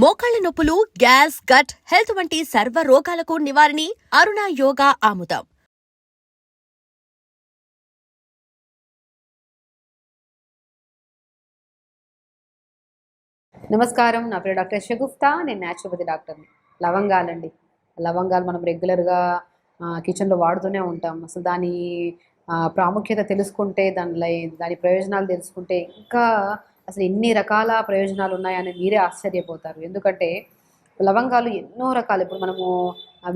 మోకాళ్ల నొప్పులు, gas, gut health వంటి సర్వ రోగాలకు నివారణి అరుణ యోగా ఆముదం. నమస్కారం, నా పేరు డాక్టర్ షగుఫ్తా. నేను న్యాచురోపతి డాక్టర్ని. లవంగాలండి. లవంగాలు మనం రెగ్యులర్గా కిచెన్లో వాడుతూనే ఉంటాం. అసలు దాని ప్రాముఖ్యత తెలుసుకుంటే, దాని ప్రయోజనాలు తెలుసుకుంటే ఇంకా అసలు ఎన్ని రకాల ప్రయోజనాలు ఉన్నాయని మీరే ఆశ్చర్యపోతారు. ఎందుకంటే లవంగాలు ఎన్నో రకాలు. ఇప్పుడు మనము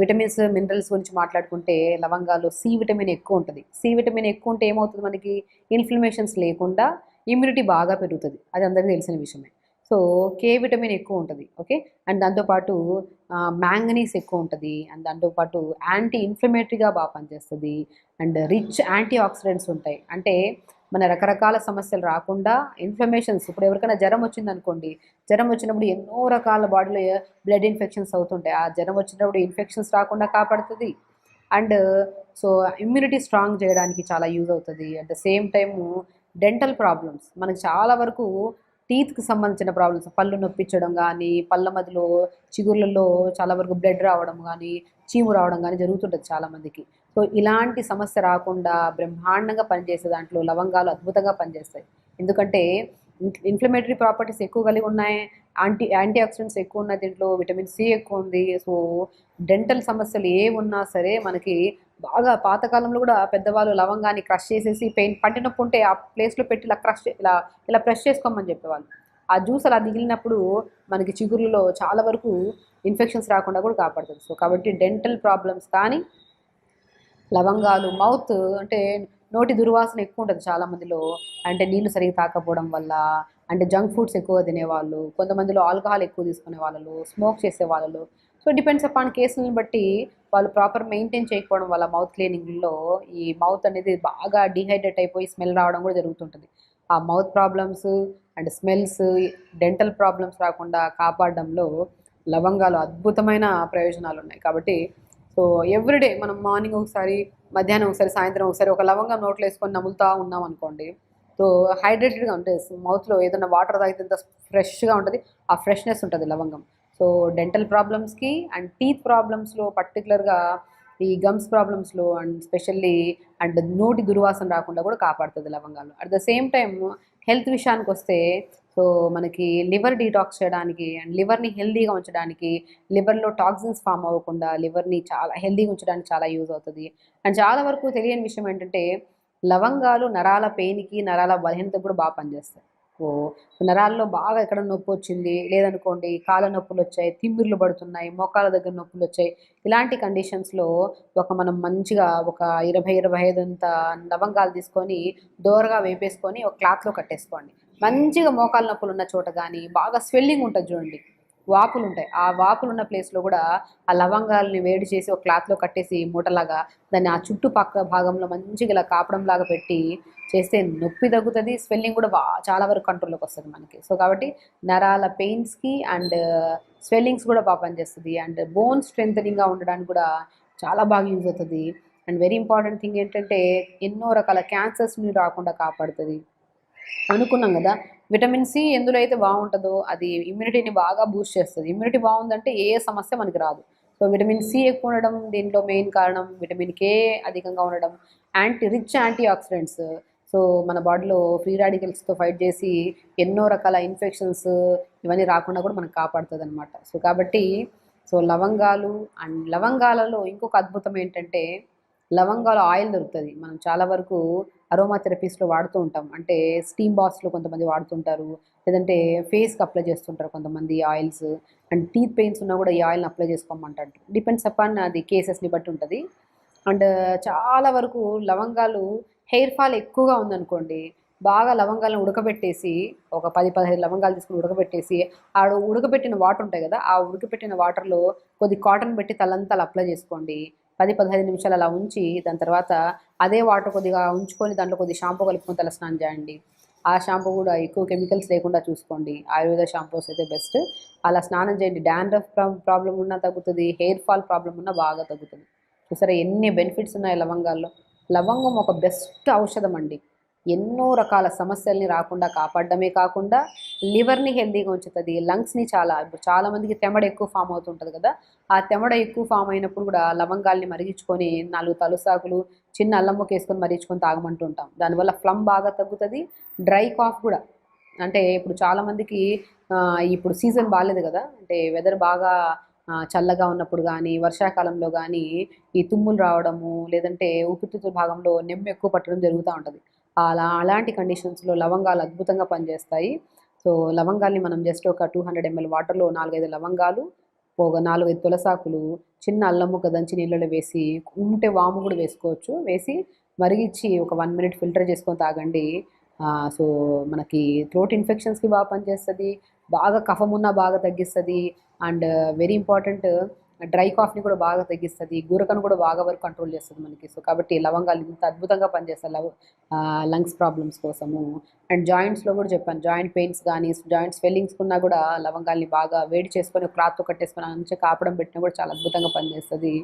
విటమిన్స్, మినరల్స్ గురించి మాట్లాడుకుంటే లవంగాలు సి విటమిన్ ఎక్కువ ఉంటుంది. సి విటమిన్ ఎక్కువ ఉంటే ఏమవుతుంది, మనకి ఇన్ఫ్లమేషన్స్ లేకుండా ఇమ్యూనిటీ బాగా పెరుగుతుంది. అది అందరికీ తెలిసిన విషయమే. సో కే విటమిన్ ఎక్కువ ఉంటుంది. ఓకే. అండ్ దాంతోపాటు మ్యాంగనీస్ ఎక్కువ ఉంటుంది. అండ్ దాంతోపాటు యాంటీ ఇన్ఫ్లమేటరీగా బాగా పనిచేస్తుంది. అండ్ రిచ్ యాంటీ ఆక్సిడెంట్స్ ఉంటాయి. అంటే మన రకరకాల సమస్యలు రాకుండా ఇన్ఫ్లమేషన్స్, ఇప్పుడు ఎవరికైనా జ్వరం వచ్చిందనుకోండి, జ్వరం వచ్చినప్పుడు ఎన్నో రకాల బాడీలో బ్లడ్ ఇన్ఫెక్షన్స్ అవుతుంటాయి. ఆ జ్వరం వచ్చినప్పుడు ఇన్ఫెక్షన్స్ రాకుండా కాపాడుతుంది. అండ్ సో ఇమ్యూనిటీ స్ట్రాంగ్ చేయడానికి చాలా యూజ్ అవుతుంది. At the same time dental problems, మనకు చాలా వరకు టీత్కి సంబంధించిన ప్రాబ్లమ్స్, పళ్ళు నొప్పించడం కానీ, పళ్ళ మధ్యలో చిగుర్లలో చాలా వరకు బ్లడ్ రావడం కానీ, చీము రావడం కానీ జరుగుతుంటుంది చాలామందికి. సో ఇలాంటి సమస్య రాకుండా బ్రహ్మాండంగా పనిచేసే దాంట్లో లవంగాలు అద్భుతంగా పనిచేస్తాయి. ఎందుకంటే ఇన్ఫ్లమేటరీ ప్రాపర్టీస్ ఎక్కువ కలిగి ఉన్నాయి, యాంటీ ఆక్సిడెంట్స్ ఎక్కువ ఉన్నాయి, దీంట్లో విటమిన్ సి ఎక్కువ ఉంది. సో డెంటల్ సమస్యలు ఏ ఉన్నా సరే మనకి బాగా, పాతకాలంలో కూడా పెద్దవాళ్ళు లవంగాన్ని క్రష్ చేసేసి పెయిన్ పంటి నొప్పి ఉంటే ఆ ప్లేస్లో పెట్టి ఇలా ఇలా ప్రెస్ చేసుకోమని చెప్పేవాళ్ళు. ఆ జ్యూస్ అలా మిగిలినప్పుడు మనకి చిగుర్లలో చాలా వరకు ఇన్ఫెక్షన్స్ రాకుండా కూడా కాపాడుతుంది. సో కాబట్టి డెంటల్ ప్రాబ్లమ్స్ కానీ, లవంగాలు, మౌత్ అంటే నోటి దుర్వాసన ఎక్కువ ఉంటుంది చాలామందిలో. అంటే నీళ్లు సరిగ్గా తాకపోవడం వల్ల, అంటే జంక్ ఫుడ్స్ ఎక్కువ తినేవాళ్ళు, కొంతమందిలో ఆల్కహాల్ ఎక్కువ తీసుకునే వాళ్ళు, స్మోక్ చేసే వాళ్ళు. సో డిపెండ్స్ అపాన్ కేసులను బట్టి వాళ్ళు ప్రాపర్ మెయింటైన్ చేయకపోవడం వల్ల మౌత్ క్లీనింగ్లో ఈ మౌత్ అనేది బాగా డీహైడ్రేట్ అయిపోయి స్మెల్ రావడం కూడా జరుగుతుంటుంది. ఆ mouth problems and smells, dental problems రాకుండా కాపాడడంలో లవంగాలు అద్భుతమైన ప్రయోజనాలు ఉన్నాయి. కాబట్టి సో ఎవ్రీడే మనం మార్నింగ్ ఒకసారి, మధ్యాహ్నం ఒకసారి, సాయంత్రం ఒకసారి ఒక లవంగం నోట్లో వేసుకొని నములుతూ ఉన్నాం అనుకోండి, సో హైడ్రేటెడ్గా ఉంటుంది. మౌత్లో ఏదైనా వాటర్ తాగితే ఎంత ఫ్రెష్గా ఉంటుంది, ఆ ఫ్రెష్నెస్ ఉంటుంది లవంగం. సో డెంటల్ ప్రాబ్లమ్స్కి అండ్ టీత్ ప్రాబ్లమ్స్లో, పర్టికులర్గా ఈ గమ్స్ ప్రాబ్లమ్స్లో అండ్ స్పెషల్లీ అండ్ నోటి దుర్వాసన రాకుండా కూడా కాపాడుతుంది లవంగాలు. At the same time health విషయానికి వస్తే, సో మనకి లివర్ డీటాక్స్ చేయడానికి అండ్ లివర్ని హెల్దీగా ఉంచడానికి, లివర్లో టాక్సిన్స్ ఫామ్ అవ్వకుండా లివర్ని చాలా హెల్దీగా ఉంచడానికి చాలా యూజ్ అవుతుంది. అండ్ చాలా వరకు తెలియని విషయం ఏంటంటే లవంగాలు నరాల పెయిన్కి, నరాల బలహీనతకు కూడా బాగా పనిచేస్తాయి. ఓ నరాల్లో బాగా ఎక్కడ నొప్పి వచ్చింది లేదనుకోండి, కాళ్ళ నొప్పులు వచ్చాయి, తిమ్మిర్లు పడుతున్నాయి, మోకాళ్ళ దగ్గర నొప్పులు వచ్చాయి, ఇలాంటి కండిషన్స్లో మనం మంచిగా ఒక 20-25 అంత లవంగాలు తీసుకొని దోరగా వేపేసుకొని ఒక క్లాత్లో కట్టేసుకోండి. మంచిగా మోకాళ్ళ నొప్పులు ఉన్న చోట కానీ, బాగా స్వెల్లింగ్ ఉంటుంది చూడండి, వాపులు ఉంటాయి, ఆ వాపులు ఉన్న ప్లేస్లో కూడా ఆ లవంగాల్ని వేడి చేసి ఒక క్లాత్లో కట్టేసి మూటలాగా దాన్ని ఆ చుట్టుపక్క భాగంలో మంచిగా ఇలా కాపడంలాగా పెట్టి చేస్తే నొప్పి తగ్గుతుంది, స్వెల్లింగ్ కూడా చాలా వరకు కంట్రోల్లోకి వస్తుంది మనకి. సో కాబట్టి నరాల పెయిన్స్కి అండ్ స్వెల్లింగ్స్ కూడా బాగా పనిచేస్తుంది. అండ్ బోన్ స్ట్రెంథనింగ్గా ఉండడానికి కూడా చాలా బాగా యూజ్ అవుతుంది. అండ్ వెరీ ఇంపార్టెంట్ థింగ్ ఏంటంటే ఎన్నో రకాల క్యాన్సర్స్ని రాకుండా కాపాడుతుంది. అనుకున్నాం కదా, విటమిన్ సి ఎందులో అయితే బాగుంటుందో అది ఇమ్యూనిటీని బాగా బూస్ట్ చేస్తుంది. ఇమ్యూనిటీ బాగుందంటే ఏ సమస్య మనకి రాదు. సో విటమిన్ సి ఎక్కువ ఉండడం దీంట్లో మెయిన్ కారణం, విటమిన్ కే అధికంగా ఉండడం, రిచ్ యాంటీ ఆక్సిడెంట్స్. సో మన బాడీలో ఫ్రీ రాడికల్స్తో ఫైట్ చేసి ఎన్నో రకాల ఇన్ఫెక్షన్స్ ఇవన్నీ రాకుండా కూడా మనకు కాపాడుతుంది అనమాట. సో కాబట్టి సో లవంగాలు అండ్ లవంగాలలో ఇంకొక అద్భుతం ఏంటంటే, లవంగాల ఆయిల్ దొరుకుతుంది. మనం చాలా వరకు అరోమా థెరపీస్లో వాడుతూ ఉంటాం. అంటే స్టీమ్ బాత్స్లో కొంతమంది వాడుతుంటారు, లేదంటే ఫేస్కి అప్లై చేస్తుంటారు కొంతమంది ఆయిల్స్. అండ్ టీత్ పెయిన్స్ ఉన్నా కూడా ఈ ఆయిల్ని అప్లై చేసుకోమంటారు. డిపెండ్స్ అపాన్ అది కేసెస్ని బట్టి ఉంటుంది. అండ్ చాలా వరకు లవంగాలు, హెయిర్ ఫాల్ ఎక్కువగా ఉందనుకోండి, బాగా లవంగాలను ఉడకబెట్టేసి ఒక 10-15 లవంగాలు తీసుకుని ఉడకబెట్టేసి ఆ ఉడకబెట్టిన వాటర్ ఉంటాయి కదా, ఆ ఉడకబెట్టిన వాటర్లో కొద్ది కాటన్ పెట్టి తలంతా అప్లై చేసుకోండి. 10-15 నిమిషాలు అలా ఉంచి దాని తర్వాత అదే వాటర్ కొద్దిగా ఉంచుకొని దాంట్లో కొద్దిగా షాంపూ కలుపుకొని తల స్నానం చేయండి. ఆ షాంపూ కూడా ఎక్కువ కెమికల్స్ లేకుండా చూసుకోండి. ఆయుర్వేద షాంపూస్ అయితే బెస్ట్. అలా స్నానం చేయండి. డాండ్రఫ్ ప్రాబ్లం ఉన్నా తగ్గుతుంది, హెయిర్ ఫాల్ ప్రాబ్లం ఉన్నా బాగా తగ్గుతుంది. చూసారా ఎన్ని బెనిఫిట్స్ ఉన్నాయి లవంగాల్లో. లవంగం ఒక బెస్ట్ ఔషధం అండి. ఎన్నో రకాల సమస్యల్ని రాకుండా కాపాడడమే కాకుండా లివర్ని హెల్తీగా ఉంచుతుంది, లంగ్స్ని ఇప్పుడు చాలామందికి తెమడ ఎక్కువ ఫామ్ అవుతుంటుంది కదా, ఆ తెమడ ఎక్కువ ఫామ్ అయినప్పుడు కూడా లవంగాల్ని మరిగించుకొని 4 తలుసాకులు చిన్న అల్లం ముక్క వేసుకొని మరిగించుకొని తాగమంటుంటాం. దానివల్ల ఫ్లమ్ బాగా తగ్గుతుంది. డ్రై కాఫ్ కూడా, అంటే ఇప్పుడు చాలామందికి ఇప్పుడు సీజన్ బాగాలేదు కదా, అంటే వెదర్ బాగా చల్లగా ఉన్నప్పుడు కానీ వర్షాకాలంలో కానీ ఈ తుమ్ములు రావడము, లేదంటే ఊపిరితిత్తుల భాగంలో నెమ్ము ఎక్కువ పట్టడం జరుగుతూ ఉంటుంది. అలాంటి కండిషన్స్లో లవంగాలు అద్భుతంగా పనిచేస్తాయి. సో లవంగాల్ని మనం జస్ట్ ఒక 200 ml వాటర్లో 4-5 లవంగాలు, ఒక 4-5 తులసాకులు, చిన్న అల్లం ముక్క దంచి నీళ్ళలో వేసి, ఉంటే వాము కూడా వేసుకోవచ్చు, వేసి మరిగించి ఒక 1 minute ఫిల్టర్ చేసుకొని తాగండి. సో మనకి థ్రోట్ ఇన్ఫెక్షన్స్కి బాగా పనిచేస్తుంది, బాగా కఫం ఉన్నా బాగా తగ్గిస్తుంది, అండ్ వెరీ ఇంపార్టెంట్ డ్రై కాఫ్ని కూడా బాగా తగ్గిస్తుంది, గురకను కూడా బాగా వరకు కంట్రోల్ చేస్తుంది మనకి. సో కాబట్టి లవంగాలు ఇంత అద్భుతంగా పనిచేస్తాయి లంగ్స్ ప్రాబ్లమ్స్ కోసము. అండ్ జాయింట్స్లో కూడా చెప్పాను, జాయింట్ పెయిన్స్ కానీ జాయింట్ స్వెల్లింగ్స్ ఉన్నా కూడా లవంగాల్ని బాగా వేడి చేసుకొని క్లాత్తో కట్టేసుకొని మంచిగా కాపడం పెట్టినా కూడా చాలా అద్భుతంగా పనిచేస్తుంది.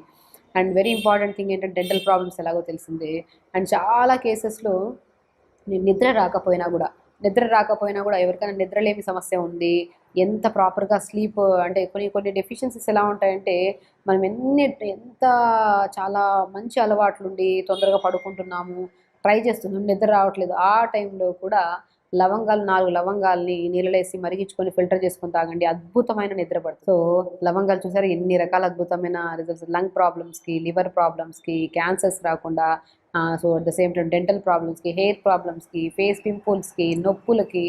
అండ్ వెరీ ఇంపార్టెంట్ థింగ్ ఏంటంటే డెంటల్ ప్రాబ్లమ్స్ ఎలాగో తెలిసిందే. అండ్ చాలా కేసెస్లో నిద్ర రాకపోయినా కూడా ఎవరికైనా నిద్రలేమి సమస్య ఉంది, ఎంత ప్రాపర్గా స్లీప్, అంటే కొన్ని డెఫిషియన్సీస్ ఎలా ఉంటాయంటే మనం ఎంత చాలా మంచి అలవాట్లుండి తొందరగా పడుకుంటున్నాము, ట్రై చేస్తున్నాం, నిద్ర రావట్లేదు, ఆ టైంలో కూడా 4 లవంగాల్ని నీళ్ళలో వేసి మరిగించుకొని ఫిల్టర్ చేసుకొని తాగండి, అద్భుతమైన నిద్ర పడుతుంది. సో లవంగాలు చూసారు ఎన్ని రకాల అద్భుతమైన రిజల్ట్స్, లంగ్ ప్రాబ్లమ్స్కి, లివర్ ప్రాబ్లమ్స్కి, క్యాన్సర్స్ రాకుండా, so at the same time dental ప్రాబ్లమ్స్కి, హెయిర్ ప్రాబ్లమ్స్కి, ఫేస్ పింపుల్స్కి, నొప్పులకి,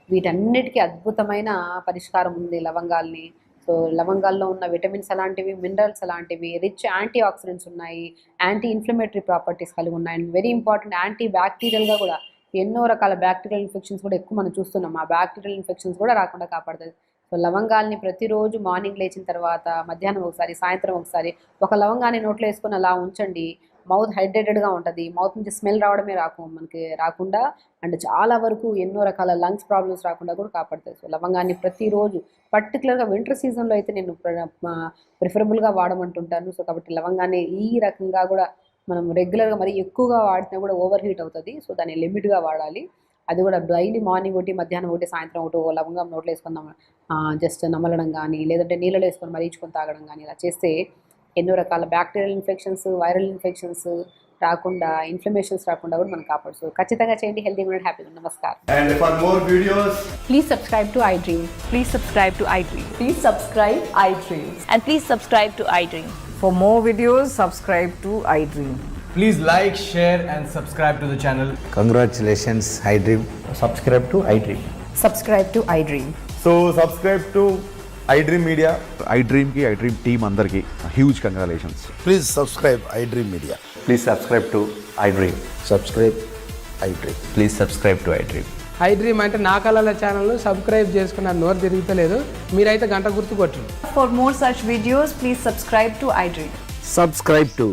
వీటన్నిటికీ అద్భుతమైన పరిష్కారం ఉంది లవంగాల్ని. సో లవంగాల్లో ఉన్న విటమిన్స్ అలాంటివి, మినరల్స్ అలాంటివి, రిచ్ యాంటీ ఆక్సిడెంట్స్ ఉన్నాయి, యాంటీ ఇన్ఫ్లమేటరీ ప్రాపర్టీస్ కలిగి ఉన్నాయి, అండ్ వెరీ ఇంపార్టెంట్ యాంటీ బ్యాక్టీరియల్గా కూడా ఎన్నో రకాల బ్యాక్టీరియల్ ఇన్ఫెక్షన్స్ కూడా ఎక్కువ మనం చూస్తున్నాం, ఆ బ్యాక్టీరియల్ ఇన్ఫెక్షన్స్ కూడా రాకుండా కాపాడుతుంది. సో లవంగాల్ని ప్రతిరోజు మార్నింగ్ లేచిన తర్వాత, మధ్యాహ్నం ఒకసారి, సాయంత్రం ఒకసారి ఒక లవంగాన్ని నోట్లో వేసుకొని అలా ఉంచండి. మౌత్ హైడ్రేటెడ్గా ఉంటుంది, మౌత్ నుంచి స్మెల్ రావడమే మనకి రాకుండా, అండ్ చాలా వరకు ఎన్నో రకాల లంగ్స్ ప్రాబ్లమ్స్ రాకుండా కూడా కాపాడుతుంది. సో లవంగాన్ని ప్రతిరోజు, పర్టికులర్గా వింటర్ సీజన్లో అయితే నేను ప్రిఫరబుల్గా వాడమంటుంటాను. సో కాబట్టి లవంగాన్ని ఈ రకంగా కూడా మనం రెగ్యులర్గా మరి ఎక్కువగా వాడినా కూడా ఓవర్ హీట్ అవుతుంది. సో దాన్ని లిమిట్గా వాడాలి. అది కూడా డైలీ మార్నింగ్ ఒకటి, మధ్యాహ్నం ఒకటి, సాయంత్రం ఒకటి లవంగం నోట్లో వేసుకుందాం, జస్ట్ నమలడం కానీ, లేదంటే నీళ్ళలో వేసుకొని మరిగించుకొని తాగడం కానీ, ఇలా చేస్తే ఎన్నో రకాల బ్యాక్టీరియల్ ఇన్ఫెక్షన్స్, వైరల్ ఇన్ఫెక్షన్స్ రాకుండా, ఇన్ఫ్లమేషన్స్ రాకుండా కూడా మనం కాపాడు. సో ఖచ్చితంగా చేయండి, హెల్తీగా ఉండండి, హ్యాపీగా ఉండండి. నమస్కారం. And for more videos, Please subscribe to iDream. Please subscribe to iDream. Please subscribe iDream. And please subscribe to iDream. For more videos, subscribe to iDream. please like, share and subscribe to the channel. Congratulations, iDream. Subscribe to iDream. Subscribe to iDream. So subscribe to iDream Media. iDream की iDream team अंदर की huge congratulations. Please subscribe iDream Media. Please subscribe to iDream. Subscribe iDream. Please subscribe to iDream. iDream అంటే నా కళల ఛానల్ను subscribe చేసుకున్న నోరు తిరుగుతలేదు, మీరైతే గంట గుర్తు కొట్టండి. For more such videos, please subscribe to iDream. Subscribe to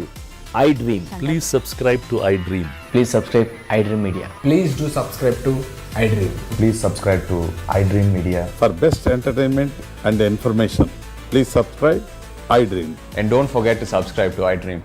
iDream. Please subscribe to iDream. Please subscribe iDream Media. Please do subscribe to iDream. Please subscribe to iDream Media. For best entertainment and information, please subscribe iDream. And don't forget to subscribe to iDream.